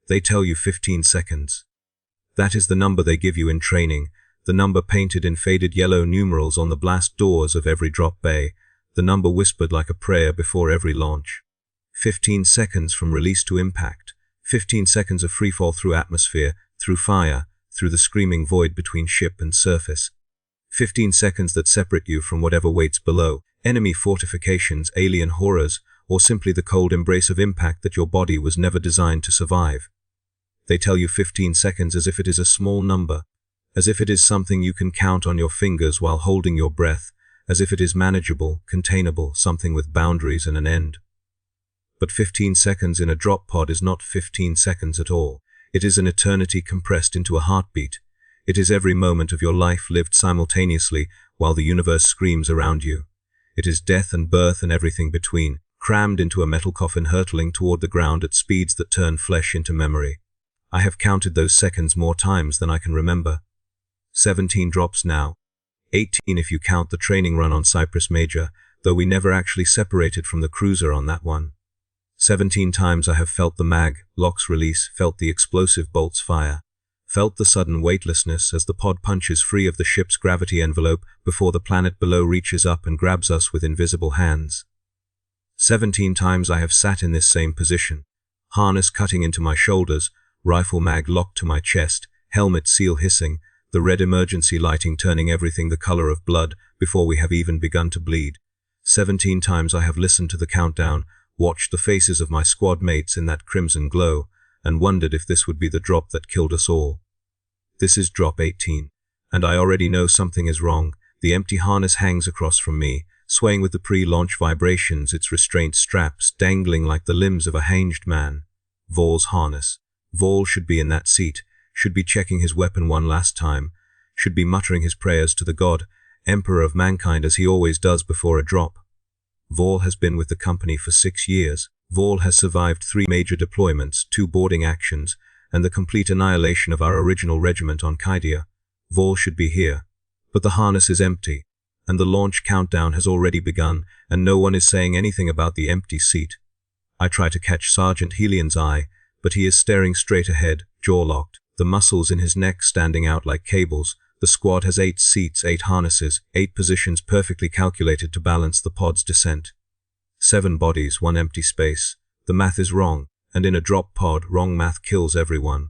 They tell you 15 seconds. That is the number they give you in training, the number painted in faded yellow numerals on the blast doors of every drop bay, the number whispered like a prayer before every launch. 15 seconds from release to impact, 15 seconds of freefall through atmosphere, through fire, through the screaming void between ship and surface. 15 seconds that separate you from whatever waits below, enemy fortifications, alien horrors, or simply the cold embrace of impact that your body was never designed to survive. They tell you 15 seconds as if it is a small number, as if it is something you can count on your fingers while holding your breath, as if it is manageable, containable, something with boundaries and an end. But 15 seconds in a drop pod is not 15 seconds at all. It is an eternity compressed into a heartbeat. It is every moment of your life lived simultaneously while the universe screams around you. It is death and birth and everything between, crammed into a metal coffin hurtling toward the ground at speeds that turn flesh into memory. I have counted those seconds more times than I can remember. 17 drops now. 18 if you count the training run on Cyprus Major, though we never actually separated from the cruiser on that one. 17 times I have felt the mag, locks release, felt the explosive bolts fire, felt the sudden weightlessness as the pod punches free of the ship's gravity envelope before the planet below reaches up and grabs us with invisible hands. 17 times I have sat in this same position, harness cutting into my shoulders, rifle mag locked to my chest, helmet seal hissing, the red emergency lighting turning everything the color of blood before we have even begun to bleed. 17 times I have listened to the countdown, watched the faces of my squad mates in that crimson glow, and wondered if this would be the drop that killed us all. This is drop 18, and I already know something is wrong. The empty harness hangs across from me, swaying with the pre-launch vibrations, its restraint straps dangling like the limbs of a hanged man. Vol's harness. Vol should be in that seat, should be checking his weapon one last time, should be muttering his prayers to the god, emperor of mankind as he always does before a drop. Vol has been with the company for 6 years. Vol has survived 3 major deployments, 2 boarding actions, and the complete annihilation of our original regiment on Kaidia. Vol should be here. But the harness is empty, and the launch countdown has already begun, and no one is saying anything about the empty seat. I try to catch Sergeant Helian's eye, but he is staring straight ahead, jaw-locked, the muscles in his neck standing out like cables. The squad has 8 seats, 8 harnesses, 8 positions perfectly calculated to balance the pod's descent. 7 bodies, 1 empty space. The math is wrong, and in a drop pod, wrong math kills everyone.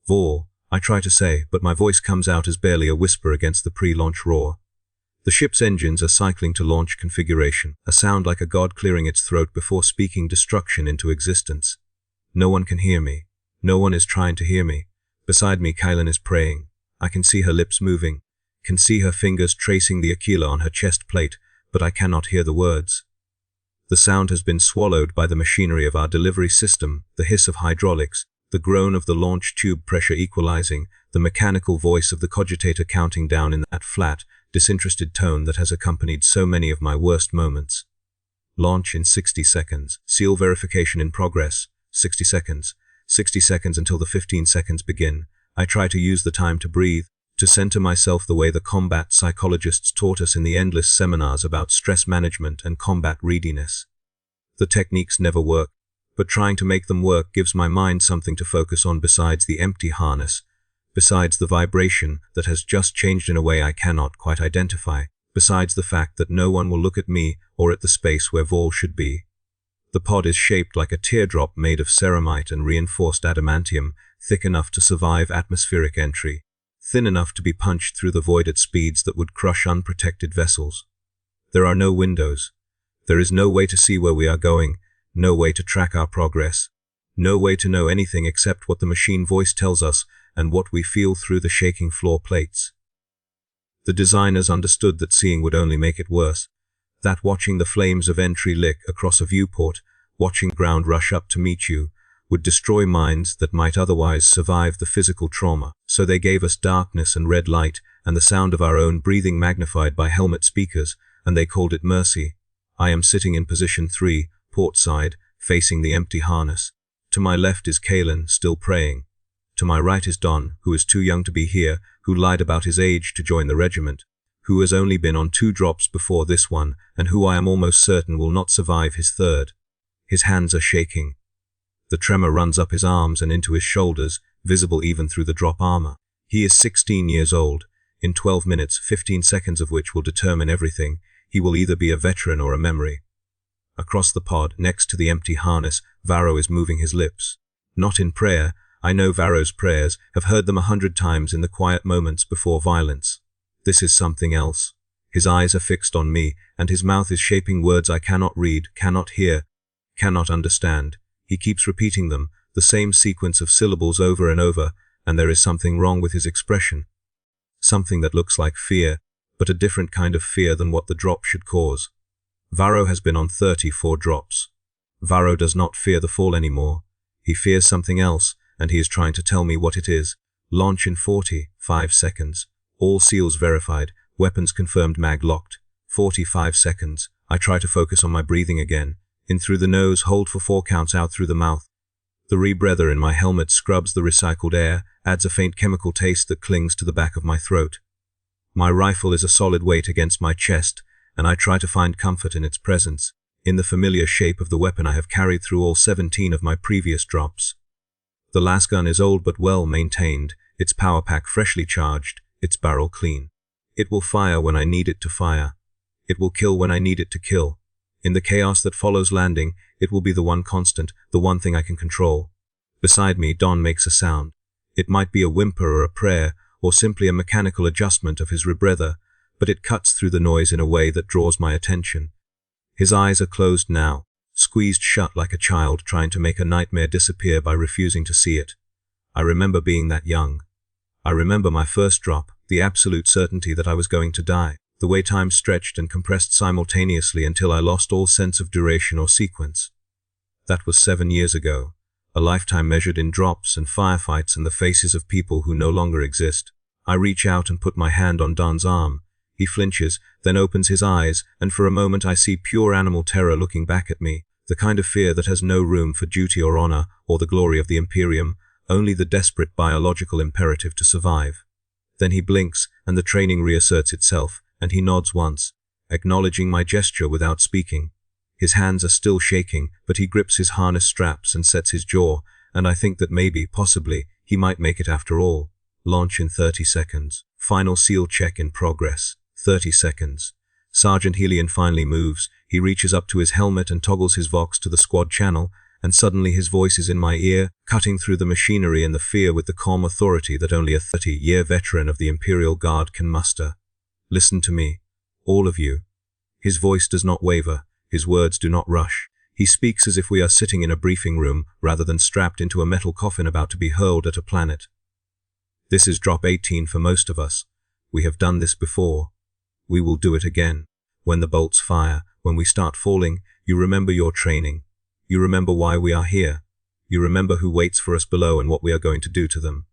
Vol, I try to say, but my voice comes out as barely a whisper against the pre-launch roar. The ship's engines are cycling to launch configuration, a sound like a god clearing its throat before speaking destruction into existence. No one can hear me. No one is trying to hear me. Beside me, Kylan is praying. I can see her lips moving, can see her fingers tracing the Aquila on her chest plate, but I cannot hear the words. The sound has been swallowed by the machinery of our delivery system, the hiss of hydraulics, the groan of the launch tube pressure equalizing, the mechanical voice of the cogitator counting down in that flat, disinterested tone that has accompanied so many of my worst moments. Launch in 60 seconds. Seal verification in progress. 60 seconds. 60 seconds until the 15 seconds begin. I try to use the time to breathe, to center myself the way the combat psychologists taught us in the endless seminars about stress management and combat readiness. The techniques never work, but trying to make them work gives my mind something to focus on besides the empty harness, besides the vibration that has just changed in a way I cannot quite identify, besides the fact that no one will look at me or at the space where Vol should be. The pod is shaped like a teardrop made of ceramite and reinforced adamantium, thick enough to survive atmospheric entry, thin enough to be punched through the void at speeds that would crush unprotected vessels. There are no windows. There is no way to see where we are going, no way to track our progress, no way to know anything except what the machine voice tells us and what we feel through the shaking floor plates. The designers understood that seeing would only make it worse, that watching the flames of entry lick across a viewport, watching ground rush up to meet you, would destroy minds that might otherwise survive the physical trauma. So they gave us darkness and red light and the sound of our own breathing magnified by helmet speakers, and they called it mercy. I am sitting in position 3, port side, facing the empty harness. To my left is Kalen, still praying. To my right is Don, who is too young to be here, who lied about his age to join the regiment, who has only been on 2 drops before this one, and who I am almost certain will not survive his 3rd. His hands are shaking. The tremor runs up his arms and into his shoulders, visible even through the drop armor. He is 16 years old. In 12 minutes, 15 seconds of which will determine everything, he will either be a veteran or a memory. Across the pod, next to the empty harness, Varro is moving his lips. Not in prayer. I know Varro's prayers, have heard them 100 times in the quiet moments before violence. This is something else. His eyes are fixed on me, and his mouth is shaping words I cannot read, cannot hear, cannot understand. He keeps repeating them, the same sequence of syllables over and over, and there is something wrong with his expression. Something that looks like fear, but a different kind of fear than what the drop should cause. Varro has been on 34 drops. Varro does not fear the fall anymore. He fears something else, and he is trying to tell me what it is. Launch in 45 seconds. All seals verified, weapons confirmed, mag locked. 45 seconds. I try to focus on my breathing again. In through the nose, hold for 4 counts, out through the mouth. The rebreather in my helmet scrubs the recycled air, adds a faint chemical taste that clings to the back of my throat. My rifle is a solid weight against my chest, and I try to find comfort in its presence, in the familiar shape of the weapon I have carried through all 17 of my previous drops. The lasgun is old but well maintained, its power pack freshly charged, its barrel clean. It will fire when I need it to fire. It will kill when I need it to kill. In the chaos that follows landing, it will be the one constant, the one thing I can control. Beside me, Don makes a sound. It might be a whimper or a prayer, or simply a mechanical adjustment of his rebreather, but it cuts through the noise in a way that draws my attention. His eyes are closed now, squeezed shut like a child trying to make a nightmare disappear by refusing to see it. I remember being that young. I remember my first drop, the absolute certainty that I was going to die, the way time stretched and compressed simultaneously until I lost all sense of duration or sequence. That was 7 years ago, a lifetime measured in drops and firefights and the faces of people who no longer exist. I reach out and put my hand on Don's arm. He flinches, then opens his eyes, and for a moment I see pure animal terror looking back at me, the kind of fear that has no room for duty or honor or the glory of the Imperium, only the desperate biological imperative to survive. Then he blinks, and the training reasserts itself, and he nods once, acknowledging my gesture without speaking. His hands are still shaking, but he grips his harness straps and sets his jaw, and I think that maybe, possibly, he might make it after all. Launch in 30 seconds. Final seal check in progress. 30 seconds. Sergeant Helion finally moves. He reaches up to his helmet and toggles his vox to the squad channel, and suddenly his voice is in my ear, cutting through the machinery and the fear with the calm authority that only a 30-year veteran of the Imperial Guard can muster. Listen to me, all of you. His voice does not waver, his words do not rush. He speaks as if we are sitting in a briefing room, rather than strapped into a metal coffin about to be hurled at a planet. This is drop 18 for most of us. We have done this before. We will do it again. When the bolts fire, when we start falling, you remember your training. You remember why we are here. You remember who waits for us below and what we are going to do to them.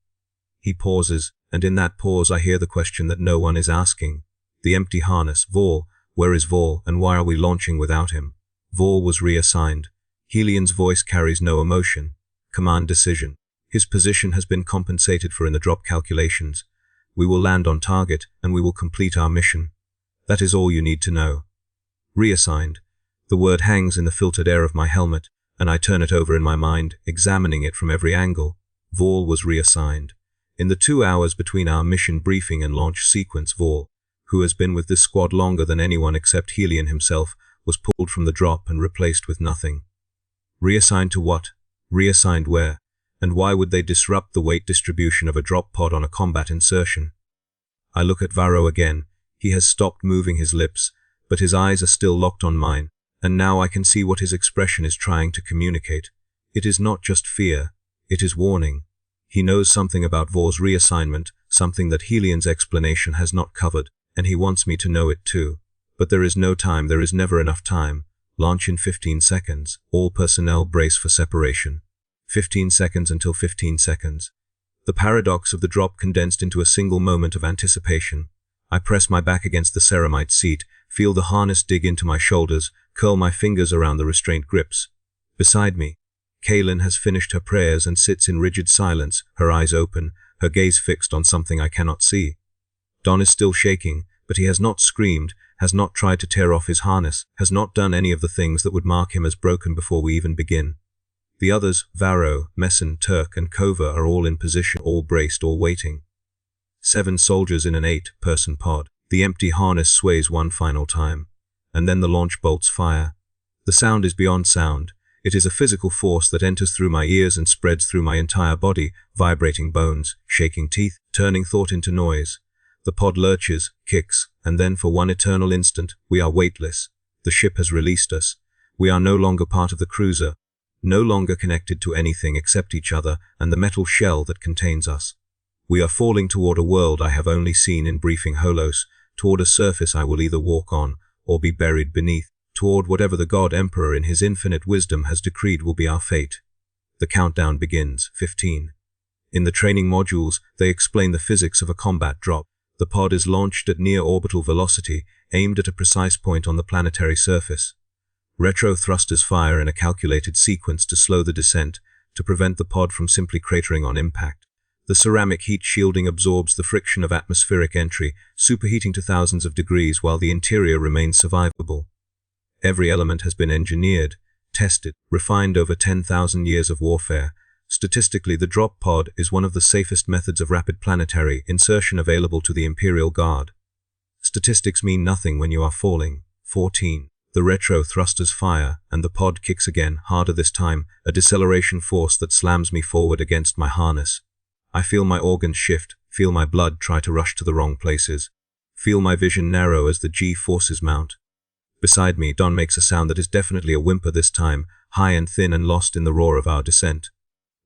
He pauses, and in that pause I hear the question that no one is asking. The empty harness. Vol, where is Vol, and why are we launching without him? Vol was reassigned. Helion's voice carries no emotion. Command decision. His position has been compensated for in the drop calculations. We will land on target, and we will complete our mission. That is all you need to know. Reassigned. The word hangs in the filtered air of my helmet, and I turn it over in my mind, examining it from every angle. Vol was reassigned. In the 2 hours between our mission briefing and launch sequence, Vol, who has been with this squad longer than anyone except Helion himself, was pulled from the drop and replaced with nothing. Reassigned to what? Reassigned where? And why would they disrupt the weight distribution of a drop pod on a combat insertion? I look at Varro again. He has stopped moving his lips, but his eyes are still locked on mine, and now I can see what his expression is trying to communicate. It is not just fear, it is warning. He knows something about Vor's reassignment, something that Helion's explanation has not covered, and he wants me to know it too. But there is no time, there is never enough time. Launch in 15 seconds. All personnel brace for separation. 15 seconds until 15 seconds. The paradox of the drop condensed into a single moment of anticipation. I press my back against the ceramite seat, feel the harness dig into my shoulders, curl my fingers around the restraint grips. Beside me, Kaylin has finished her prayers and sits in rigid silence, her eyes open, her gaze fixed on something I cannot see. Don is still shaking, but he has not screamed, has not tried to tear off his harness, has not done any of the things that would mark him as broken before we even begin. The others, Varro, Messon, Turk, and Kova, are all in position, all braced, all waiting. 7 soldiers in an 8-person pod. The empty harness sways one final time. And then the launch bolts fire. The sound is beyond sound. It is a physical force that enters through my ears and spreads through my entire body, vibrating bones, shaking teeth, turning thought into noise. The pod lurches, kicks, and then for one eternal instant, we are weightless. The ship has released us. We are no longer part of the cruiser, no longer connected to anything except each other and the metal shell that contains us. We are falling toward a world I have only seen in briefing holos, toward a surface I will either walk on or be buried beneath, toward whatever the God Emperor in his infinite wisdom has decreed will be our fate. The countdown begins. 15. In the training modules, they explain the physics of a combat drop. The pod is launched at near orbital velocity, aimed at a precise point on the planetary surface. Retro thrusters fire in a calculated sequence to slow the descent, to prevent the pod from simply cratering on impact. The ceramic heat shielding absorbs the friction of atmospheric entry, superheating to thousands of degrees while the interior remains survivable. Every element has been engineered, tested, refined over 10,000 years of warfare. Statistically, the drop pod is one of the safest methods of rapid planetary insertion available to the Imperial Guard. Statistics mean nothing when you are falling. 14. The retro thrusters fire, and the pod kicks again, harder this time, a deceleration force that slams me forward against my harness. I feel my organs shift, feel my blood try to rush to the wrong places, feel my vision narrow as the G-forces mount. Beside me, Don makes a sound that is definitely a whimper this time, high and thin and lost in the roar of our descent.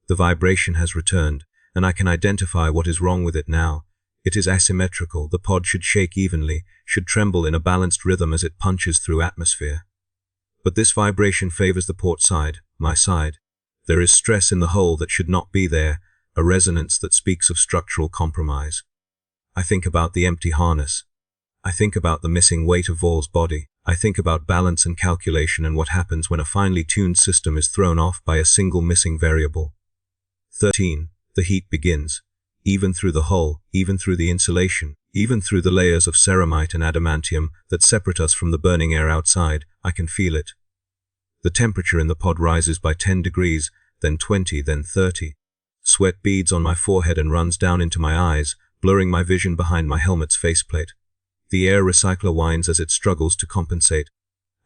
The vibration has returned, and I can identify what is wrong with it now. It is asymmetrical. The pod should shake evenly, should tremble in a balanced rhythm as it punches through atmosphere. But this vibration favors the port side, my side. There is stress in the hull that should not be there, a resonance that speaks of structural compromise. I think about the empty harness. I think about the missing weight of Vol's body. I think about balance and calculation and what happens when a finely tuned system is thrown off by a single missing variable. 13. The heat begins. Even through the hull, even through the insulation, even through the layers of ceramite and adamantium that separate us from the burning air outside, I can feel it. The temperature in the pod rises by 10 degrees, then 20, then 30. Sweat beads on my forehead and runs down into my eyes, blurring my vision behind my helmet's faceplate. The air recycler whines as it struggles to compensate.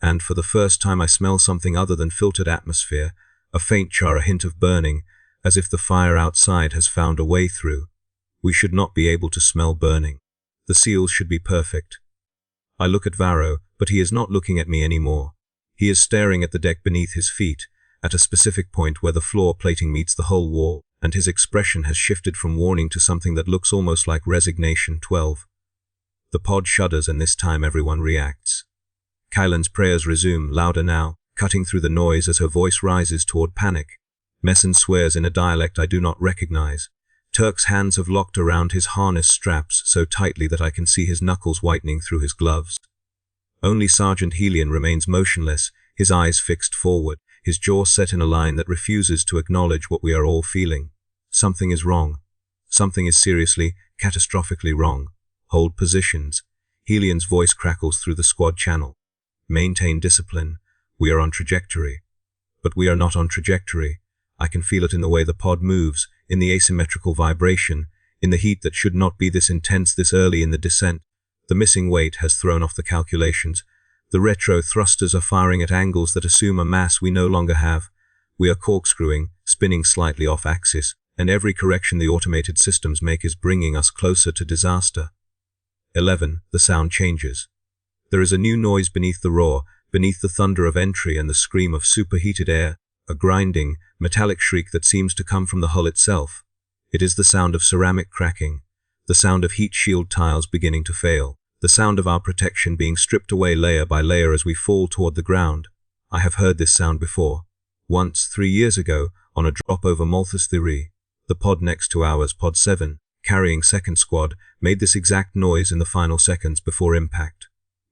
And for the first time I smell something other than filtered atmosphere, a faint char, a hint of burning, as if the fire outside has found a way through. We should not be able to smell burning. The seals should be perfect. I look at Varro, but he is not looking at me anymore. He is staring at the deck beneath his feet, at a specific point where the floor plating meets the hull wall, and his expression has shifted from warning to something that looks almost like resignation. 12. The pod shudders, and this time everyone reacts. Kylan's prayers resume, louder now, cutting through the noise as her voice rises toward panic. Messon swears in a dialect I do not recognize. Turk's hands have locked around his harness straps so tightly that I can see his knuckles whitening through his gloves. Only Sergeant Helion remains motionless, his eyes fixed forward, his jaw set in a line that refuses to acknowledge what we are all feeling. Something is wrong. Something is seriously, catastrophically wrong. Hold positions. Helion's voice crackles through the squad channel. Maintain discipline. We are on trajectory. But we are not on trajectory. I can feel it in the way the pod moves, in the asymmetrical vibration, in the heat that should not be this intense this early in the descent. The missing weight has thrown off the calculations. The retro thrusters are firing at angles that assume a mass we no longer have. We are corkscrewing, spinning slightly off axis, and every correction the automated systems make is bringing us closer to disaster. 11. The sound changes. There is a new noise beneath the roar, beneath the thunder of entry and the scream of superheated air, a grinding, metallic shriek that seems to come from the hull itself. It is the sound of ceramic cracking, the sound of heat shield tiles beginning to fail, the sound of our protection being stripped away layer by layer as we fall toward the ground. I have heard this sound before. Once, 3 years ago, on a drop over Malthus Theory. The pod next to ours, Pod 7, carrying second squad, made this exact noise in the final seconds before impact.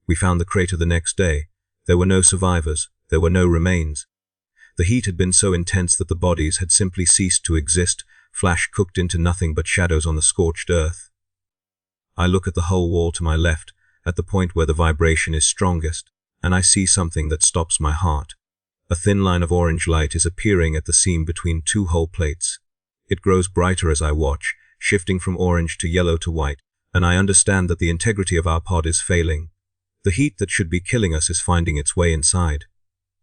We found the crater the next day. There were no survivors. There were no remains. The heat had been so intense that the bodies had simply ceased to exist, flash cooked into nothing but shadows on the scorched earth. I look at the hull wall to my left, at the point where the vibration is strongest, and I see something that stops my heart. A thin line of orange light is appearing at the seam between two hull plates. It grows brighter as I watch, shifting from orange to yellow to white, and I understand that the integrity of our pod is failing. The heat that should be killing us is finding its way inside.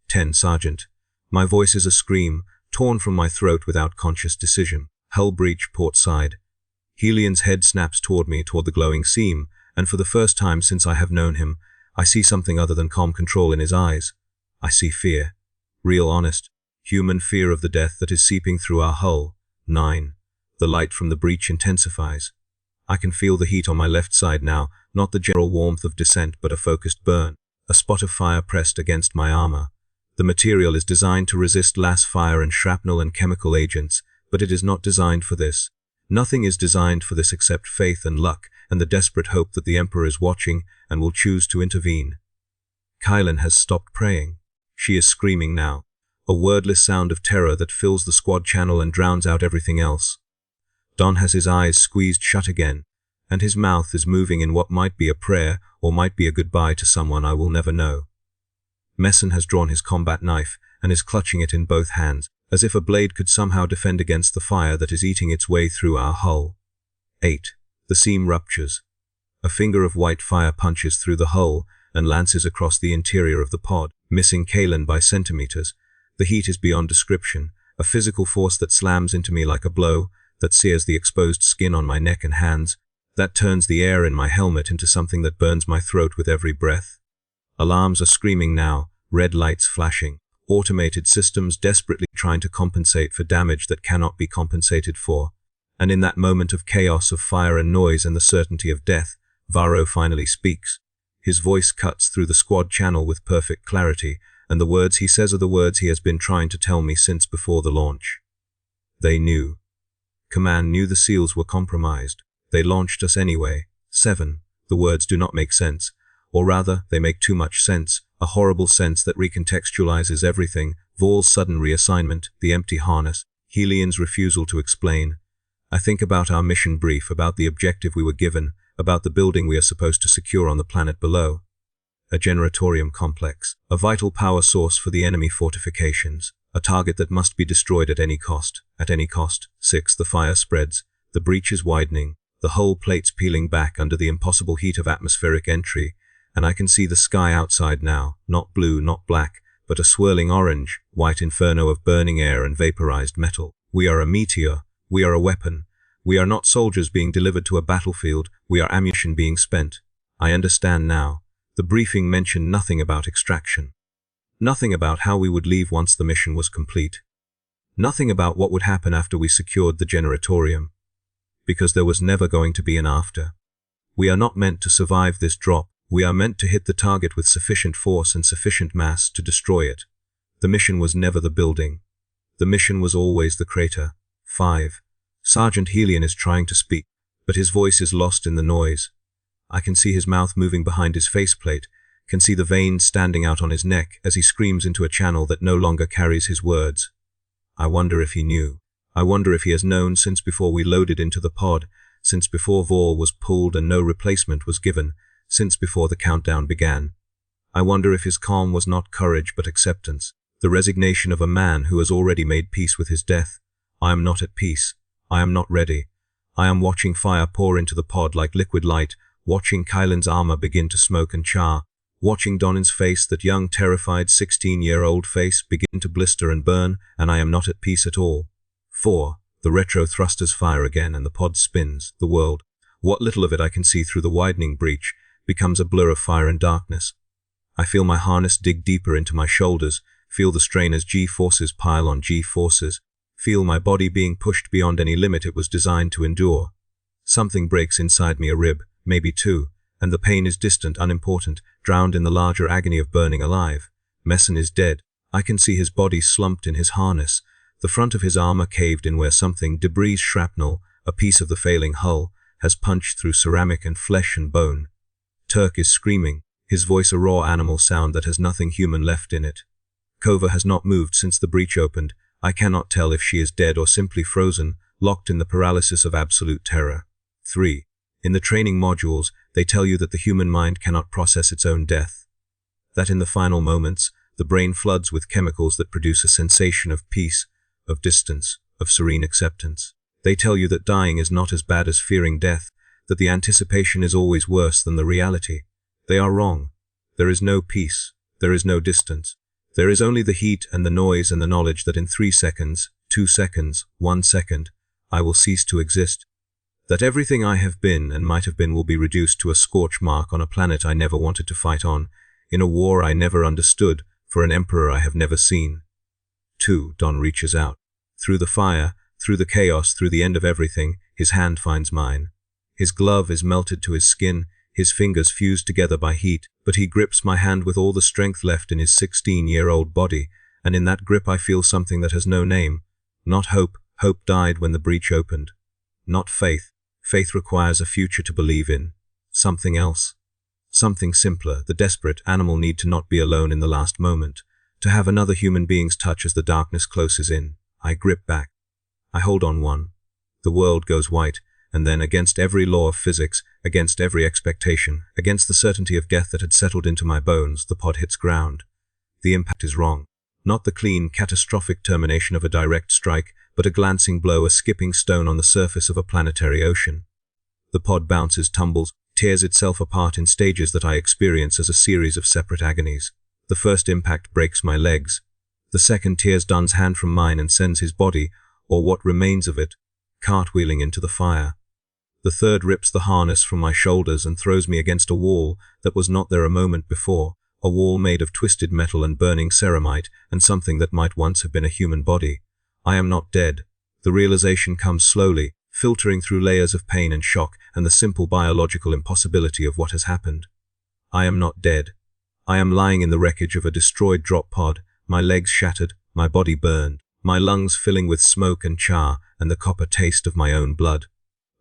10 Sergeant. My voice is a scream, torn from my throat without conscious decision. Hull breach, port side. Helian's head snaps toward me, toward the glowing seam, and for the first time since I have known him, I see something other than calm control in his eyes. I see fear. Real, honest, human fear of the death that is seeping through our hull. 9. The light from the breach intensifies. I can feel the heat on my left side now, not the general warmth of descent but a focused burn, a spot of fire pressed against my armor. The material is designed to resist las fire and shrapnel and chemical agents, but it is not designed for this. Nothing is designed for this except faith and luck, and the desperate hope that the Emperor is watching and will choose to intervene. Kylan has stopped praying. She is screaming now, a wordless sound of terror that fills the squad channel and drowns out everything else. Don has his eyes squeezed shut again, and his mouth is moving in what might be a prayer or might be a goodbye to someone I will never know. Messon has drawn his combat knife and is clutching it in both hands, as if a blade could somehow defend against the fire that is eating its way through our hull. 8. The seam ruptures. A finger of white fire punches through the hull and lances across the interior of the pod, missing Kylan by centimeters. The heat is beyond description, a physical force that slams into me like a blow, that sears the exposed skin on my neck and hands, that turns the air in my helmet into something that burns my throat with every breath. Alarms are screaming now, red lights flashing, automated systems desperately trying to compensate for damage that cannot be compensated for. And in that moment of chaos of fire and noise and the certainty of death, Varro finally speaks. His voice cuts through the squad channel with perfect clarity, and the words he says are the words he has been trying to tell me since before the launch. They knew. Command knew the SEALs were compromised. They launched us anyway. 7. The words do not make sense. Or rather, they make too much sense, a horrible sense that recontextualizes everything. Vorl's sudden reassignment, the empty harness, Helian's refusal to explain. I think about our mission brief, about the objective we were given, about the building we are supposed to secure on the planet below. A generatorium complex, a vital power source for the enemy fortifications, a target that must be destroyed at any cost. At any cost. 6. The fire spreads. The breach is widening, the hull plates peeling back under the impossible heat of atmospheric entry, and I can see the sky outside now, not blue, not black, but a swirling orange, white inferno of burning air and vaporized metal. We are a meteor. We are a weapon. We are not soldiers being delivered to a battlefield. We are ammunition being spent. I understand now. The briefing mentioned nothing about extraction. Nothing about how we would leave once the mission was complete. Nothing about what would happen after we secured the generatorium. Because there was never going to be an after. We are not meant to survive this drop. We are meant to hit the target with sufficient force and sufficient mass to destroy it. The mission was never the building. The mission was always the crater. 5. Sergeant Helian is trying to speak, but his voice is lost in the noise. I can see his mouth moving behind his faceplate, can see the veins standing out on his neck as he screams into a channel that no longer carries his words. I wonder if he knew. I wonder if he has known since before we loaded into the pod, since before Vorl was pulled and no replacement was given, since before the countdown began. I wonder if his calm was not courage but acceptance, the resignation of a man who has already made peace with his death. I am not at peace. I am not ready. I am watching fire pour into the pod like liquid light, watching Kylan's armor begin to smoke and char, watching Donin's face, that young, terrified 16-year-old face, begin to blister and burn, and I am not at peace at all. 4. The retro thrusters fire again and the pod spins. The world, what little of it I can see through the widening breach, becomes a blur of fire and darkness. I feel my harness dig deeper into my shoulders, feel the strain as G-forces pile on G-forces, feel my body being pushed beyond any limit it was designed to endure. Something breaks inside me, a rib, maybe two, and the pain is distant, unimportant, drowned in the larger agony of burning alive. Messon is dead. I can see his body slumped in his harness, the front of his armor caved in where something, debris, shrapnel, a piece of the failing hull, has punched through ceramic and flesh and bone. Turk is screaming, his voice a raw animal sound that has nothing human left in it. Kova has not moved since the breach opened. I cannot tell if she is dead or simply frozen, locked in the paralysis of absolute terror. 3. In the training modules, they tell you that the human mind cannot process its own death. That in the final moments, The brain floods with chemicals that produce a sensation of peace, of distance, of serene acceptance. They tell you that dying is not as bad as fearing death, that the anticipation is always worse than the reality. They are wrong. There is no peace. There is no distance. There is only the heat and the noise and the knowledge that in 3 seconds, 2 seconds, 1 second, I will cease to exist. That everything I have been and might have been will be reduced to a scorch mark on a planet I never wanted to fight on, in a war I never understood, for an emperor I have never seen. 2. Don reaches out. Through the fire, through the chaos, through the end of everything, his hand finds mine. His glove is melted to his skin, his fingers fused together by heat, but he grips my hand with all the strength left in his 16-year-old body, and in that grip I feel something that has no name. Not hope. Hope died when the breach opened. Not faith. Faith requires a future to believe in. Something else. Something simpler. The desperate animal need to not be alone in the last moment, to have another human being's touch as the darkness closes in. I grip back. I hold on one. The world goes white, and then, against every law of physics, against every expectation, against the certainty of death that had settled into my bones, the pod hits ground. The impact is wrong. Not the clean, catastrophic termination of a direct strike, but a glancing blow, a skipping stone on the surface of a planetary ocean. The pod bounces, tumbles, tears itself apart in stages that I experience as a series of separate agonies. The first impact breaks my legs. The second tears Dun's hand from mine and sends his body, or what remains of it, cartwheeling into the fire. The third rips the harness from my shoulders and throws me against a wall that was not there a moment before, a wall made of twisted metal and burning ceramite and something that might once have been a human body. I am not dead. The realization comes slowly, filtering through layers of pain and shock and the simple biological impossibility of what has happened. I am not dead. I am lying in the wreckage of a destroyed drop pod, my legs shattered, my body burned, my lungs filling with smoke and char and the copper taste of my own blood.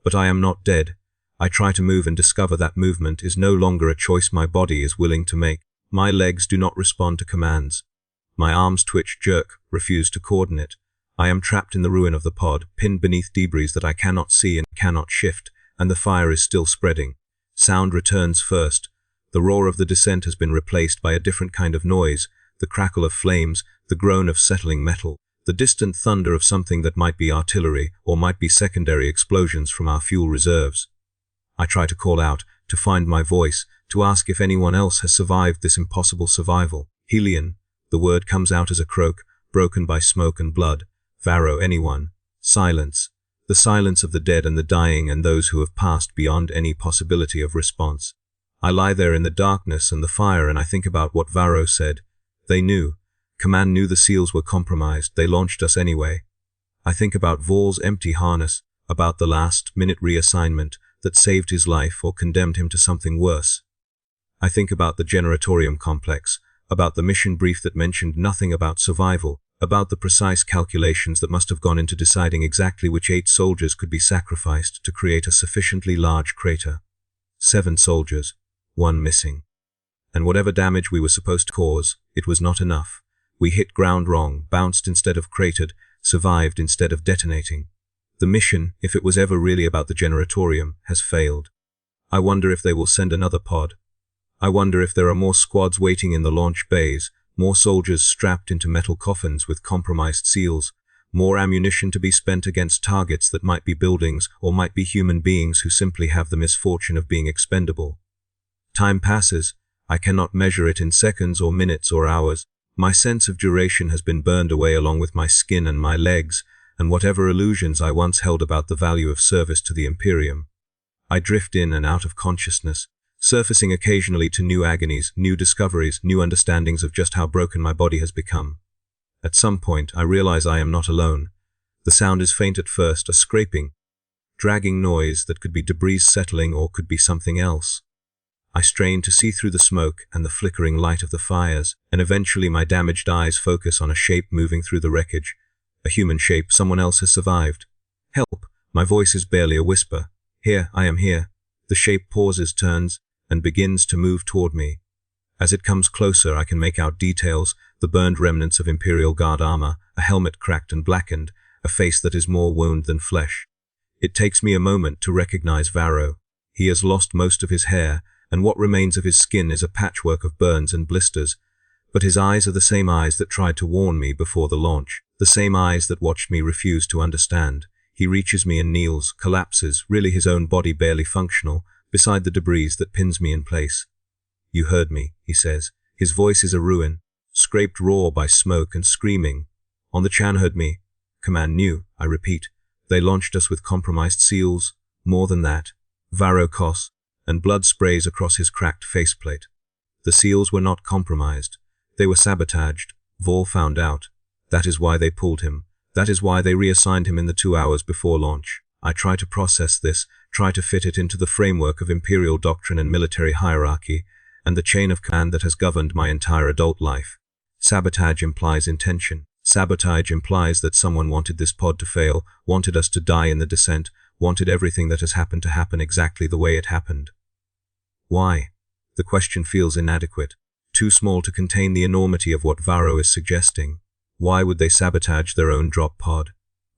But I am not dead. I try to move and discover that movement is no longer a choice my body is willing to make. My legs do not respond to commands. My arms twitch, jerk, refuse to coordinate. I am trapped in the ruin of the pod, pinned beneath debris that I cannot see and cannot shift, and the fire is still spreading. Sound returns first. The roar of the descent has been replaced by a different kind of noise, the crackle of flames, the groan of settling metal, the distant thunder of something that might be artillery or might be secondary explosions from our fuel reserves. I try to call out, to find my voice, to ask if anyone else has survived this impossible survival. Helion. The word comes out as a croak, broken by smoke and blood. Varro, anyone. Silence. The silence of the dead and the dying and those who have passed beyond any possibility of response. I lie there in the darkness and the fire and I think about what Varro said. They knew. Command knew the seals were compromised. They launched us anyway. I think about Vorl's empty harness, about the last-minute reassignment that saved his life or condemned him to something worse. I think about the generatorium complex, about the mission brief that mentioned nothing about survival, about the precise calculations that must have gone into deciding exactly which 8 soldiers could be sacrificed to create a sufficiently large crater. 7 soldiers, 1 missing. And whatever damage we were supposed to cause, it was not enough. We hit ground wrong, bounced instead of cratered, survived instead of detonating. The mission, if it was ever really about the generatorium, has failed. I wonder if they will send another pod. I wonder if there are more squads waiting in the launch bays, more soldiers strapped into metal coffins with compromised seals, more ammunition to be spent against targets that might be buildings or might be human beings who simply have the misfortune of being expendable. Time passes. I cannot measure it in seconds or minutes or hours. My sense of duration has been burned away along with my skin and my legs, and whatever illusions I once held about the value of service to the Imperium. I drift in and out of consciousness, surfacing occasionally to new agonies, new discoveries, new understandings of just how broken my body has become. At some point, I realize I am not alone. The sound is faint at first, a scraping, dragging noise that could be debris settling or could be something else. I strain to see through the smoke and the flickering light of the fires, and eventually my damaged eyes focus on a shape moving through the wreckage. A human shape. Someone else has survived. Help! My voice is barely a whisper. Here, I am here. The shape pauses, turns, and begins to move toward me. As it comes closer, I can make out details, the burned remnants of Imperial Guard armor, a helmet cracked and blackened, a face that is more wound than flesh. It takes me a moment to recognize Varro. He has lost most of his hair, and what remains of his skin is a patchwork of burns and blisters, But his eyes are the same eyes that tried to warn me before the launch, the same eyes that watched me refuse to understand. He reaches me and kneels, collapses, really his own body barely functional, beside the debris that pins me in place. "You heard me," he says. His voice is a ruin, scraped raw by smoke and screaming. "On the Chan heard me. Command knew," I repeat. "They launched us with compromised seals. More than that. Varro Kos," and blood sprays across his cracked faceplate. The seals were not compromised. They were sabotaged. Vol found out. That is why they pulled him. That is why they reassigned him in the 2 hours before launch. I try to process this, try to fit it into the framework of imperial doctrine and military hierarchy, and the chain of command that has governed my entire adult life. Sabotage implies intention. Sabotage implies that someone wanted this pod to fail, wanted us to die in the descent, wanted everything that has happened to happen exactly the way it happened. Why? The question feels inadequate, too small to contain the enormity of what Varro is suggesting. Why would they sabotage their own drop pod?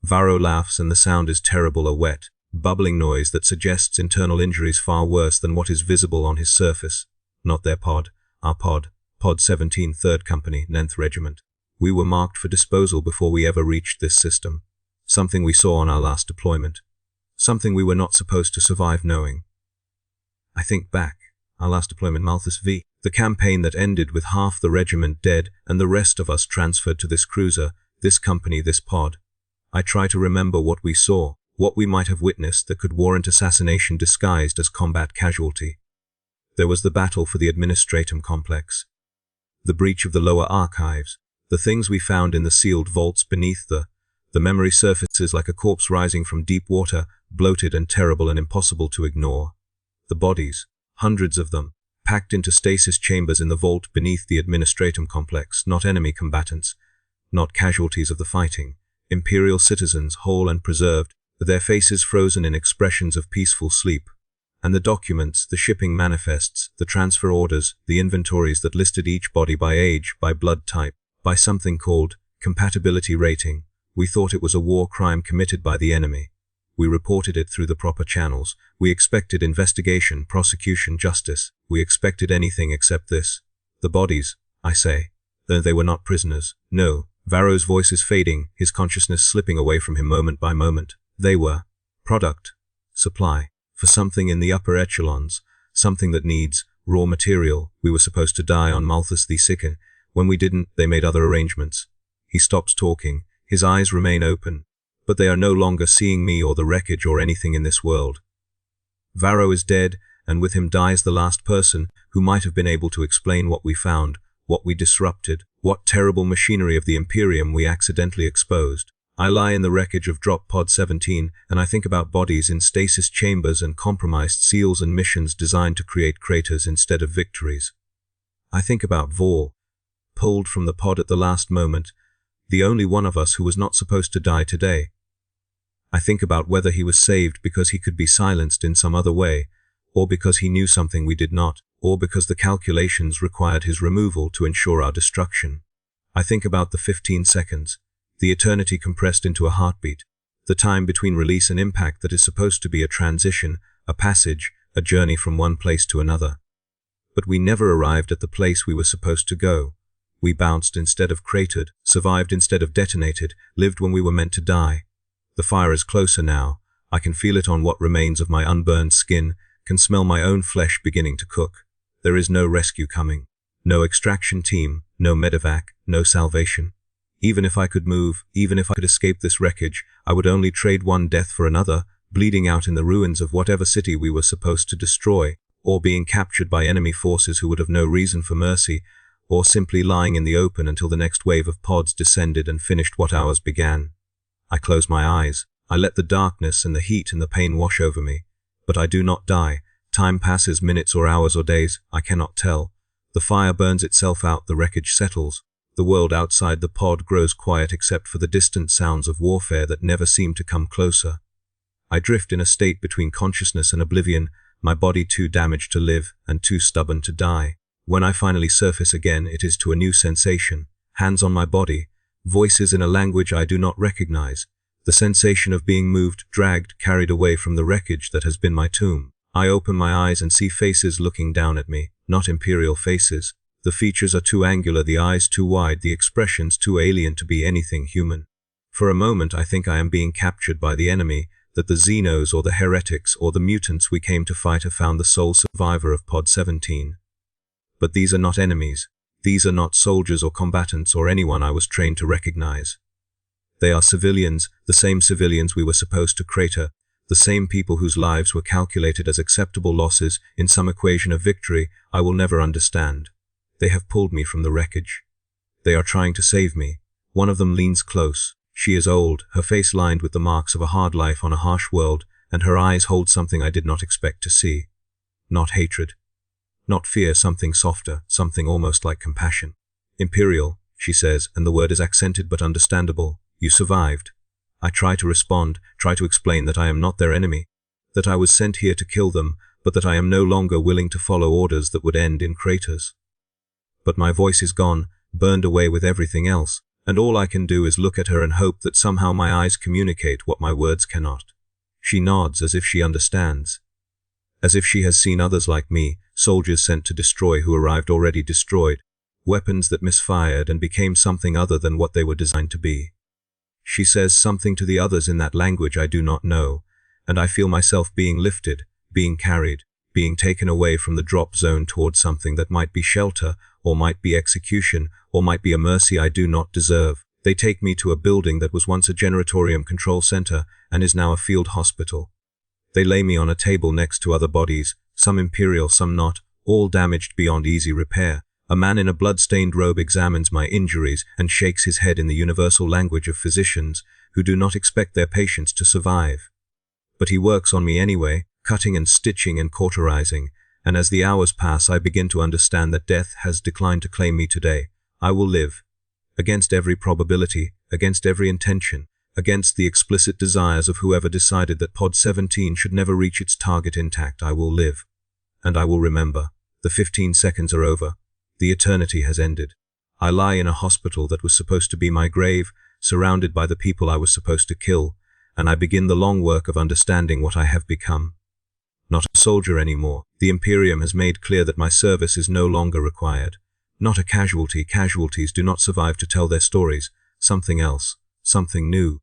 Varro laughs and the sound is terrible, a wet, bubbling noise that suggests internal injuries far worse than what is visible on his surface. Not their pod, our pod, Pod 17, 3rd Company, 9th Regiment. We were marked for disposal before we ever reached this system. Something we saw on our last deployment. Something we were not supposed to survive knowing. I think back. Our last deployment, Malthus V. The campaign that ended with half the regiment dead and the rest of us transferred to this cruiser, this company, this pod. I try to remember what we saw, what we might have witnessed that could warrant assassination disguised as combat casualty. There was the battle for the administratum complex. The breach of the lower archives. The things we found in the sealed vaults beneath the memory surfaces like a corpse rising from deep water, bloated and terrible and impossible to ignore. The bodies, hundreds of them, packed into stasis chambers in the vault beneath the administratum complex, not enemy combatants, not casualties of the fighting, imperial citizens whole and preserved, their faces frozen in expressions of peaceful sleep. And the documents, the shipping manifests, the transfer orders, the inventories that listed each body by age, by blood type, by something called compatibility rating. We thought it was a war crime committed by the enemy. We reported it through the proper channels. We expected investigation, prosecution, justice. We expected anything except this. The bodies, I say. Though they were not prisoners. No. Varro's voice is fading, his consciousness slipping away from him moment by moment. They were product, supply, for something in the upper echelons, something that needs raw material. We were supposed to die on Malthus the Sicken. When we didn't, they made other arrangements. He stops talking. His eyes remain open, but they are no longer seeing me or the wreckage or anything in this world. Varro is dead, and with him dies the last person who might have been able to explain what we found, what we disrupted, what terrible machinery of the Imperium we accidentally exposed. I lie in the wreckage of Drop Pod 17, and I think about bodies in stasis chambers and compromised seals and missions designed to create craters instead of victories. I think about Vol, pulled from the pod at the last moment, the only one of us who was not supposed to die today. I think about whether he was saved because he could be silenced in some other way, or because he knew something we did not, or because the calculations required his removal to ensure our destruction. I think about the 15 seconds, the eternity compressed into a heartbeat, the time between release and impact that is supposed to be a transition, a passage, a journey from one place to another. But we never arrived at the place we were supposed to go. We bounced instead of cratered, survived instead of detonated, lived when we were meant to die. The fire is closer now. I can feel it on what remains of my unburned skin, can smell my own flesh beginning to cook. There is no rescue coming. No extraction team, no medevac, no salvation. Even if I could move, even if I could escape this wreckage, I would only trade one death for another, bleeding out in the ruins of whatever city we were supposed to destroy, or being captured by enemy forces who would have no reason for mercy, or simply lying in the open until the next wave of pods descended and finished what ours began. I close my eyes. I let the darkness and the heat and the pain wash over me. But I do not die. Time passes, minutes or hours or days, I cannot tell. The fire burns itself out, the wreckage settles. The world outside the pod grows quiet except for the distant sounds of warfare that never seem to come closer. I drift in a state between consciousness and oblivion, my body too damaged to live and too stubborn to die. When I finally surface again, it is to a new sensation. Hands on my body, voices in a language I do not recognize. The sensation of being moved, dragged, carried away from the wreckage that has been my tomb. I open my eyes and see faces looking down at me, not imperial faces. The features are too angular, the eyes too wide, the expressions too alien to be anything human. For a moment I think I am being captured by the enemy, that the Xenos or the heretics or the mutants we came to fight have found the sole survivor of Pod 17. But these are not enemies. These are not soldiers or combatants or anyone I was trained to recognize. They are civilians, the same civilians we were supposed to crater, the same people whose lives were calculated as acceptable losses in some equation of victory I will never understand. They have pulled me from the wreckage. They are trying to save me. One of them leans close. She is old, her face lined with the marks of a hard life on a harsh world, and her eyes hold something I did not expect to see. Not hatred. Not fear, something softer, something almost like compassion. Imperial, she says, and the word is accented but understandable. You survived. I try to respond, try to explain that I am not their enemy, that I was sent here to kill them, but that I am no longer willing to follow orders that would end in craters. But my voice is gone, burned away with everything else, and all I can do is look at her and hope that somehow my eyes communicate what my words cannot. She nods as if she understands. As if she has seen others like me, soldiers sent to destroy who arrived already destroyed, weapons that misfired and became something other than what they were designed to be. She says something to the others in that language I do not know, and I feel myself being lifted, being carried, being taken away from the drop zone towards something that might be shelter, or might be execution, or might be a mercy I do not deserve. They take me to a building that was once a generatorium control center and is now a field hospital. They lay me on a table next to other bodies, some Imperial, some not, all damaged beyond easy repair. A man in a blood-stained robe examines my injuries and shakes his head in the universal language of physicians who do not expect their patients to survive. But he works on me anyway, cutting and stitching and cauterizing, and as the hours pass I begin to understand that death has declined to claim me today. I will live. Against every probability, against every intention, against the explicit desires of whoever decided that Pod 17 should never reach its target intact, I will live. And I will remember. The 15 seconds are over. The eternity has ended. I lie in a hospital that was supposed to be my grave, surrounded by the people I was supposed to kill, and I begin the long work of understanding what I have become. Not a soldier anymore. The Imperium has made clear that my service is no longer required. Not a casualty. Casualties do not survive to tell their stories. Something else. Something new.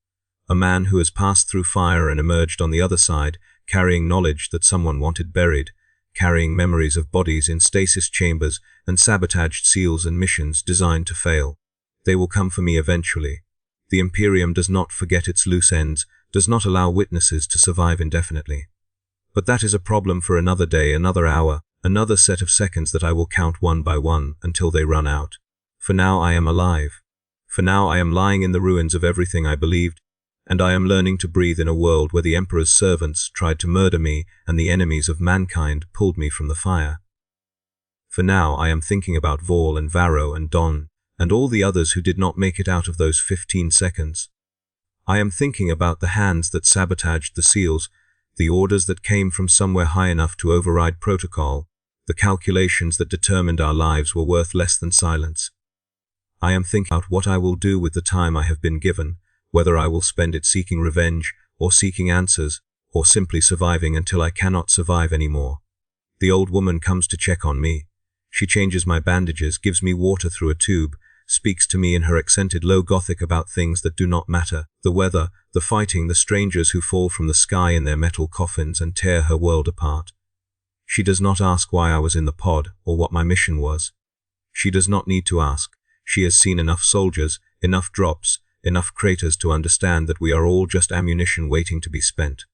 A man who has passed through fire and emerged on the other side, carrying knowledge that someone wanted buried, carrying memories of bodies in stasis chambers and sabotaged seals and missions designed to fail. They will come for me eventually. The Imperium does not forget its loose ends, does not allow witnesses to survive indefinitely. But that is a problem for another day, another hour, another set of seconds that I will count one by one until they run out. For now I am alive. For now I am lying in the ruins of everything I believed, and I am learning to breathe in a world where the Emperor's servants tried to murder me and the enemies of mankind pulled me from the fire. For now I am thinking about Vol and Varro and Don and all the others who did not make it out of those 15 seconds. I am thinking about the hands that sabotaged the seals, the orders that came from somewhere high enough to override protocol, the calculations that determined our lives were worth less than silence. I am thinking about what I will do with the time I have been given, whether I will spend it seeking revenge, or seeking answers, or simply surviving until I cannot survive anymore. The old woman comes to check on me. She changes my bandages, gives me water through a tube, speaks to me in her accented low Gothic about things that do not matter, the weather, the fighting, the strangers who fall from the sky in their metal coffins and tear her world apart. She does not ask why I was in the pod, or what my mission was. She does not need to ask. She has seen enough soldiers, enough drops, enough craters to understand that we are all just ammunition waiting to be spent.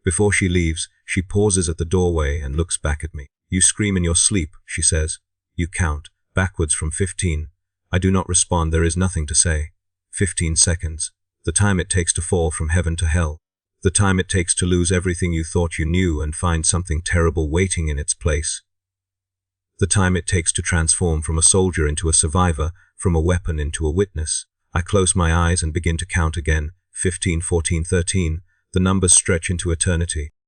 Before she leaves, she pauses at the doorway and looks back at me. You scream in your sleep, she says. You count, backwards from 15. I do not respond, there is nothing to say. 15 seconds. The time it takes to fall from heaven to hell. The time it takes to lose everything you thought you knew and find something terrible waiting in its place. The time it takes to transform from a soldier into a survivor, from a weapon into a witness. I close my eyes and begin to count again. 15, 14, 13. The numbers stretch into eternity.